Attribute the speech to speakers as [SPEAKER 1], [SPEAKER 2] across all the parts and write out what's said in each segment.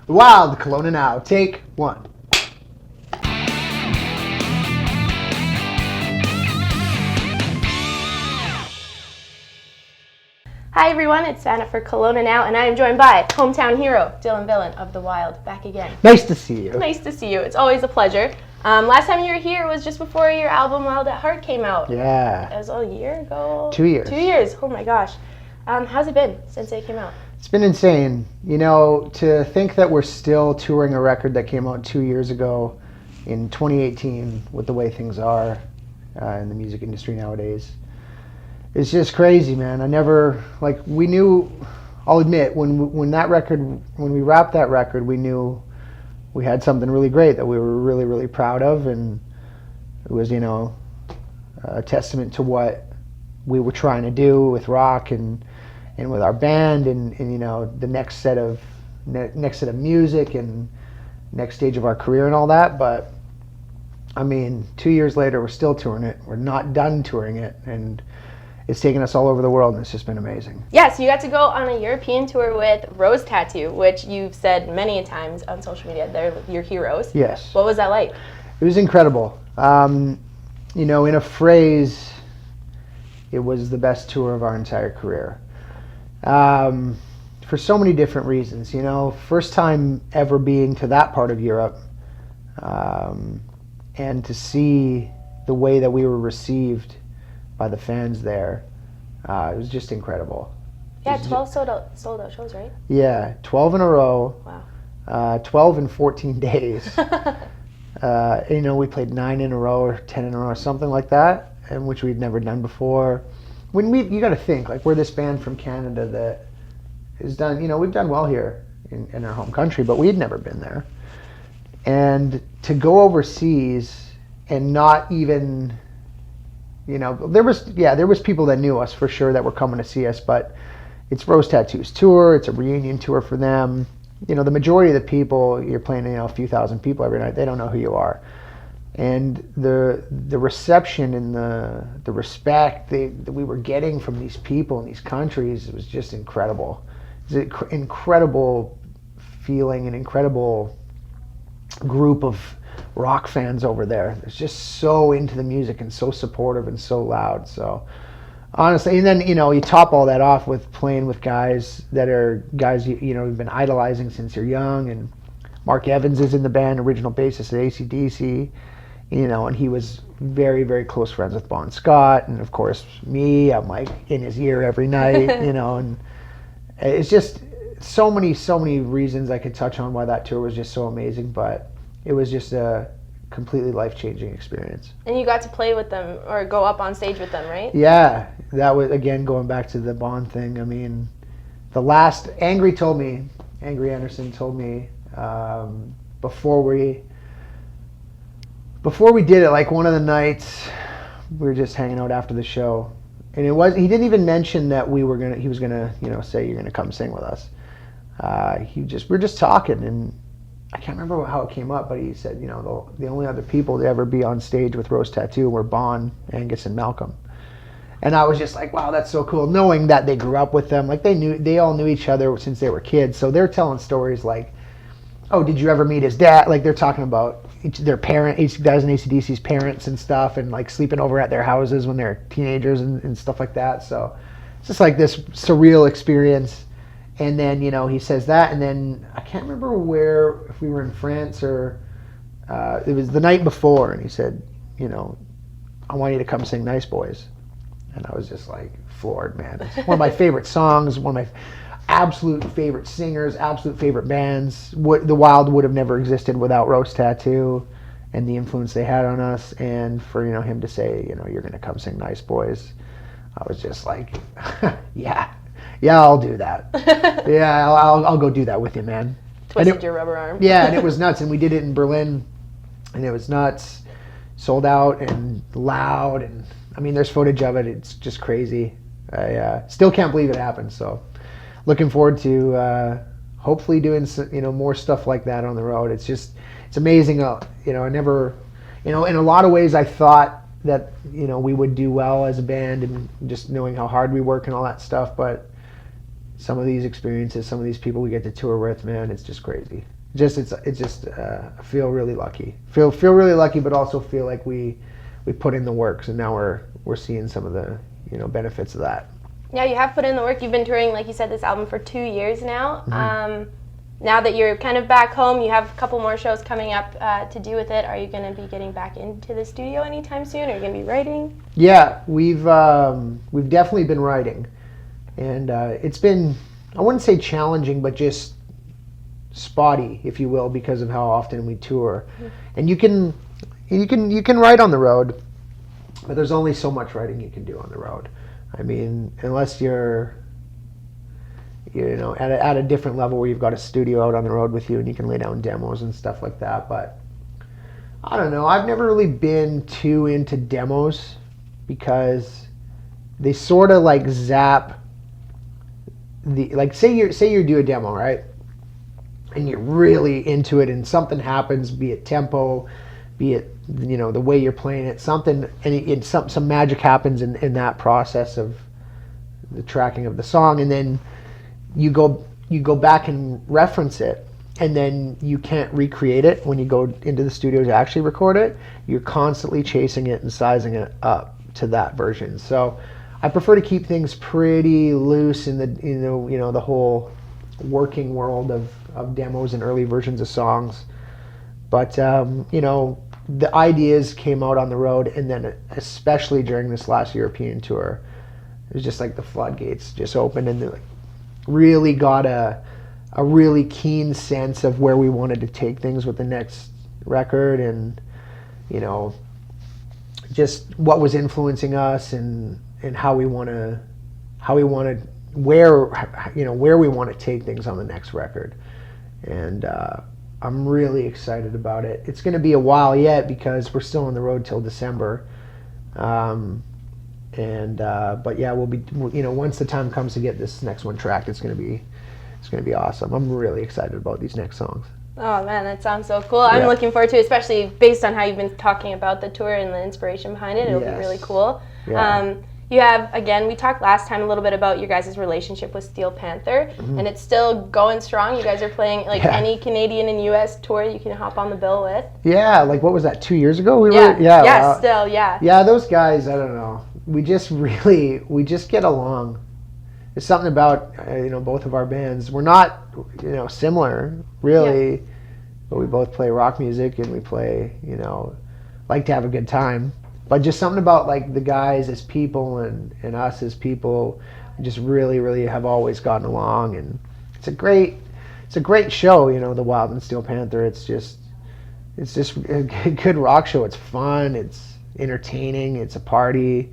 [SPEAKER 1] The Wild, Kelowna Now. Take one.
[SPEAKER 2] Hi everyone, it's Anna for Kelowna Now, and I am joined by hometown hero, Dylan Villan of The Wild, back again.
[SPEAKER 1] Nice to see you.
[SPEAKER 2] Nice to see you. It's always a pleasure. Last time you were here was just before your album Wild at Heart came out.
[SPEAKER 1] Yeah.
[SPEAKER 2] It was a year ago?
[SPEAKER 1] 2 years.
[SPEAKER 2] 2 years. Oh my gosh. How's it been since it came out?
[SPEAKER 1] It's been insane. You know, to think that we're still touring a record that came out 2 years ago in 2018 with the way things are in the music industry nowadays. It's just crazy, man. I never, we knew, I'll admit, when we wrapped that record, we knew we had something really great that we were really, really proud of, and it was, a testament to what we were trying to do with rock and with our band and the next set of music and next stage of our career and all that. But I mean, 2 years later, we're still touring it. We're not done touring it, and it's taken us all over the world, and it's just been amazing.
[SPEAKER 2] Yeah, so you got to go on a European tour with Rose Tattoo, which you've said many times on social media. They're your heroes.
[SPEAKER 1] Yes.
[SPEAKER 2] What was that like?
[SPEAKER 1] It was incredible. In a phrase, it was the best tour of our entire career. For so many different reasons. First time ever being to that part of Europe, and to see the way that we were received by the fans there, it was just incredible.
[SPEAKER 2] Yeah, 12 sold out shows, right?
[SPEAKER 1] Yeah, 12 in a row.
[SPEAKER 2] Wow.
[SPEAKER 1] 12 in 14 days. We played 9 in a row or 10 in a row or something like that, and which we'd never done before. You got to think, we're this band from Canada that has done, we've done well here in our home country, but we'd never been there. And to go overseas and not even, there was people that knew us for sure that were coming to see us, but it's Rose Tattoo's tour, it's a reunion tour for them. The majority of the people, you're playing, a few thousand people every night, they don't know who you are. And the reception and the respect that we were getting from these people in these countries, it was just incredible. It was an incredible feeling, an incredible group of rock fans over there. They're just so into the music and so supportive and so loud. So honestly, and then you top all that off with playing with guys you've been idolizing since you're young. And Mark Evans is in the band, original bassist at AC/DC. And he was very, very close friends with Bon Scott, and of course me. I'm in his ear every night, and it's just so many reasons I could touch on why that tour was just so amazing. But it was just a completely life-changing experience.
[SPEAKER 2] And you got to play with them or go up on stage with them, right?
[SPEAKER 1] Yeah, that was, again, going back to the Bon thing. I mean, Angry Anderson told me before we did it, one of the nights we were just hanging out after the show, and he didn't even mention that he was gonna say you're gonna come sing with us. We're just talking, and I can't remember how it came up, but he said, the only other people to ever be on stage with Rose Tattoo were Bon, Angus, and Malcolm. And I was just like, wow, that's so cool, knowing that they grew up with them. They all knew each other since they were kids, so they're telling stories like, oh, did you ever meet his dad? They're talking about their each guys in AC/DC's parents and stuff, and sleeping over at their houses when they're teenagers and stuff like that. So it's just this surreal experience. And then he says that, and then I can't remember if we were in France or it was the night before, and he said, I want you to come sing Nice Boys. And I was just floored, man. It's one of my favorite songs, one of my absolute favorite singers, absolute favorite bands. The Wild would have never existed without Rose Tattoo and the influence they had on us. And for him to say, you're gonna come sing Nice Boys, I was just like, yeah, I'll do that. Yeah, I'll go do that with you, man.
[SPEAKER 2] Twisted your rubber arm.
[SPEAKER 1] Yeah, and it was nuts. And we did it in Berlin, and it was nuts, sold out and loud. And I mean, there's footage of it. It's just crazy. I still can't believe it happened. So looking forward to hopefully doing more stuff like that on the road. It's amazing. I never, in a lot of ways I thought that we would do well as a band, and just knowing how hard we work and all that stuff. But some of these experiences, some of these people we get to tour with, man, it's just crazy. I feel really lucky. Feel really lucky, but also feel like we put in the work, and now we're seeing some of the benefits of that.
[SPEAKER 2] Yeah, you have put in the work. You've been touring, like you said, this album for 2 years now.
[SPEAKER 1] Mm-hmm.
[SPEAKER 2] Now that you're kind of back home, you have a couple more shows coming up to do with it. Are you going to be getting back into the studio anytime soon? Are you going to be writing?
[SPEAKER 1] Yeah, we've definitely been writing, and it's been, I wouldn't say challenging, but just spotty, if you will, because of how often we tour. Mm-hmm. And you can write on the road, but there's only so much writing you can do on the road. I mean, unless you're at a different level where you've got a studio out on the road with you and you can lay down demos and stuff like that. But I don't know, I've never really been too into demos because they sort of like zap say you do a demo, right? And you're really into it and something happens, be it tempo, be it the way you're playing it, something, and some magic happens in that process of the tracking of the song, and then you go back and reference it, and then you can't recreate it when you go into the studio to actually record it. You're constantly chasing it and sizing it up to that version. So I prefer to keep things pretty loose in the the whole working world of demos and early versions of songs. But the ideas came out on the road, and then especially during this last European tour, it was just like the floodgates just opened, and like really got a really keen sense of where we wanted to take things with the next record, and just what was influencing us, and how we want to where we want to take things on the next record. And I'm really excited about it. It's going to be a while yet because we're still on the road till December. But yeah, we'll be, once the time comes to get this next one tracked, it's going to be awesome. I'm really excited about these next songs.
[SPEAKER 2] Oh man, that sounds so cool. I'm looking forward to it, especially based on how you've been talking about the tour and the inspiration behind it. It'll be really cool.
[SPEAKER 1] Yeah.
[SPEAKER 2] You have, again, we talked last time a little bit about your guys' relationship with Steel Panther, and it's still going strong. You guys are playing any Canadian and U.S. tour you can hop on the bill with.
[SPEAKER 1] Yeah, like what was that, 2 years ago? Yeah, those guys, I don't know. We just get along. There's something about, both of our bands. We're not, similar, really, but we both play rock music and we play, like to have a good time. But just something about like the guys as people and us as people, just really, really have always gotten along, and it's a great show. The Wild and Steel Panther. It's just a good rock show. It's fun. It's entertaining. It's a party.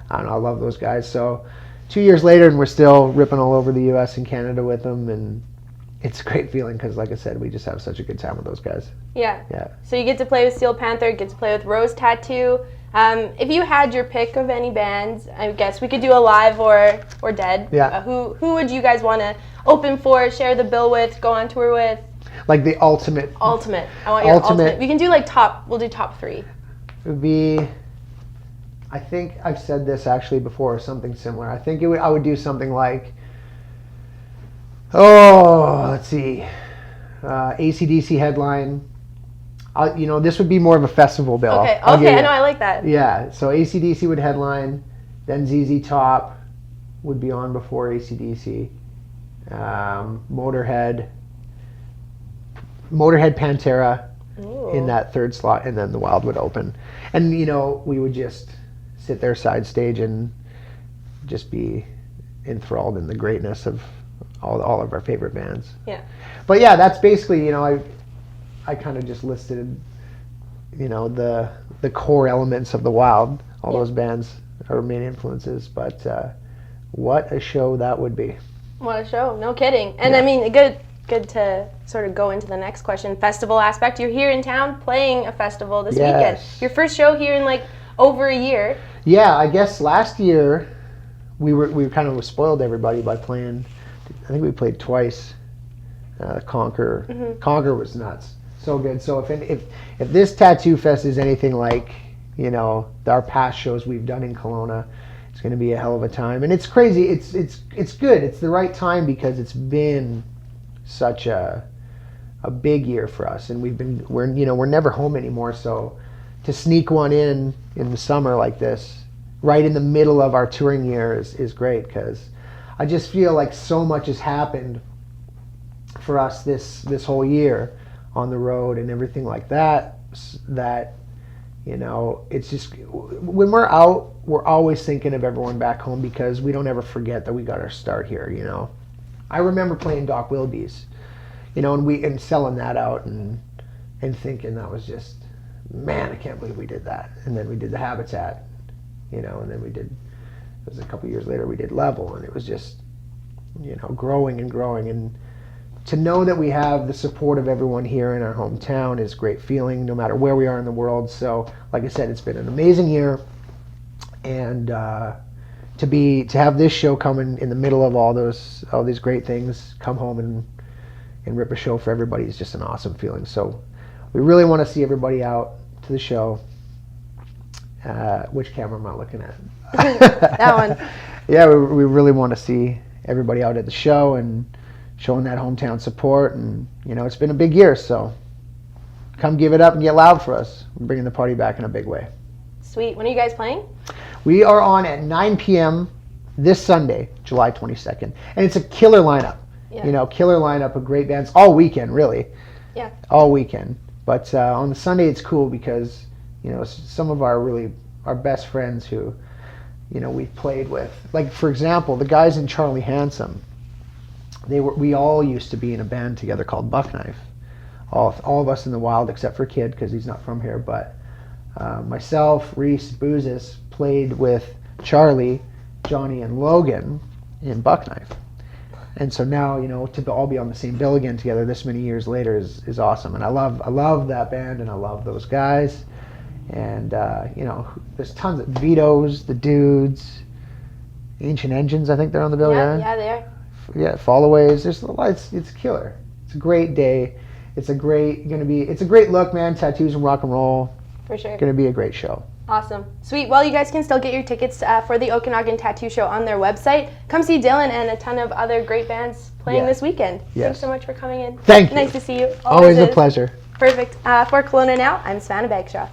[SPEAKER 1] I don't know. I love those guys. So 2 years later, and we're still ripping all over the U.S. and Canada with them, and it's a great feeling because, like I said, we just have such a good time with those guys. Yeah.
[SPEAKER 2] So you get to play with Steel Panther, get to play with Rose Tattoo. If you had your pick of any bands, I guess we could do a live or dead.
[SPEAKER 1] Yeah.
[SPEAKER 2] Who would you guys want to open for, share the bill with, go on tour with?
[SPEAKER 1] Like the ultimate.
[SPEAKER 2] Ultimate. I want your ultimate. We can do like we'll do top 3.
[SPEAKER 1] It would be, I think I've said this actually before, something similar. I think I would do something like, let's see, AC/DC headline. This would be more of a festival bill.
[SPEAKER 2] Okay, I know, I like that.
[SPEAKER 1] Yeah, so AC/DC would headline, then ZZ Top would be on before AC/DC. Motorhead, Pantera in that third slot, and then the Wild would open. And, we would just sit there side stage and just be enthralled in the greatness of all of our favorite bands.
[SPEAKER 2] Yeah.
[SPEAKER 1] But yeah, that's basically, I kind of just listed, the core elements of the Wild. All those bands are main influences. But what a show that would be!
[SPEAKER 2] What a show! No kidding. And I mean, good to sort of go into the next question. Festival aspect. You're here in town playing a festival this weekend. Your first show here in like over a year. Yeah,
[SPEAKER 1] I guess last year we kind of spoiled everybody by playing. I think we played twice. Conquer. Mm-hmm. Conquer was nuts. So good. So if this Tattoo Fest is anything like our past shows we've done in Kelowna, It's going to be a hell of a time, and it's crazy. It's good. It's the right time because it's been such a big year for us, and we're never home anymore. So to sneak one in the summer like this, right in the middle of our touring year, is great because I just feel like so much has happened for us this whole year on the road and everything like that. That it's just when we're out, we're always thinking of everyone back home because we don't ever forget that we got our start here. I remember playing Doc Wilde's, and selling that out and thinking that was just, man, I can't believe we did that. And then we did the Habitat, and then it was a couple years later we did Level, and it was just growing and growing. And to know that we have the support of everyone here in our hometown is a great feeling, no matter where we are in the world. So, like I said, it's been an amazing year, and to have this show come in the middle of all these great things, come home and rip a show for everybody is just an awesome feeling. So, we really want to see everybody out to the show. Which camera am I looking at?
[SPEAKER 2] That one.
[SPEAKER 1] Yeah, we really want to see everybody out at the show and showing that hometown support, and it's been a big year, so come give it up and get loud for us. We're bringing the party back in a big way.
[SPEAKER 2] Sweet. When are you guys playing?
[SPEAKER 1] We are on at 9 p.m. this Sunday, July 22nd, and it's a killer lineup.
[SPEAKER 2] Yeah.
[SPEAKER 1] Killer lineup of great bands all weekend, really.
[SPEAKER 2] Yeah. All
[SPEAKER 1] weekend, but on the Sunday it's cool because some of our best friends who we've played with, like for example the guys in Charlie Handsome. We all used to be in a band together called Buckknife. All of us in the Wild except for Kid because he's not from here. But myself, Reese, Boozes played with Charlie, Johnny, and Logan in Buckknife. And so now to all be on the same bill again together this many years later is awesome. And I love that band and I love those guys. And there's tons of Vito's, the Dudes, Ancient Engines. I think they're on the bill.
[SPEAKER 2] Yeah, they are.
[SPEAKER 1] Yeah, Followaways. It's killer. It's a great day. It's a great look, man. Tattoos and rock and roll.
[SPEAKER 2] For sure.
[SPEAKER 1] Gonna be a great show.
[SPEAKER 2] Awesome. Sweet. Well, you guys can still get your tickets for the Okanagan Tattoo Show on their website. Come see Dylan and a ton of other great bands playing this weekend.
[SPEAKER 1] Yes.
[SPEAKER 2] Thanks so much for coming in.
[SPEAKER 1] Thank you.
[SPEAKER 2] Nice to see you.
[SPEAKER 1] Always a pleasure.
[SPEAKER 2] Perfect. For Kelowna Now, I'm Savannah Bagshaw.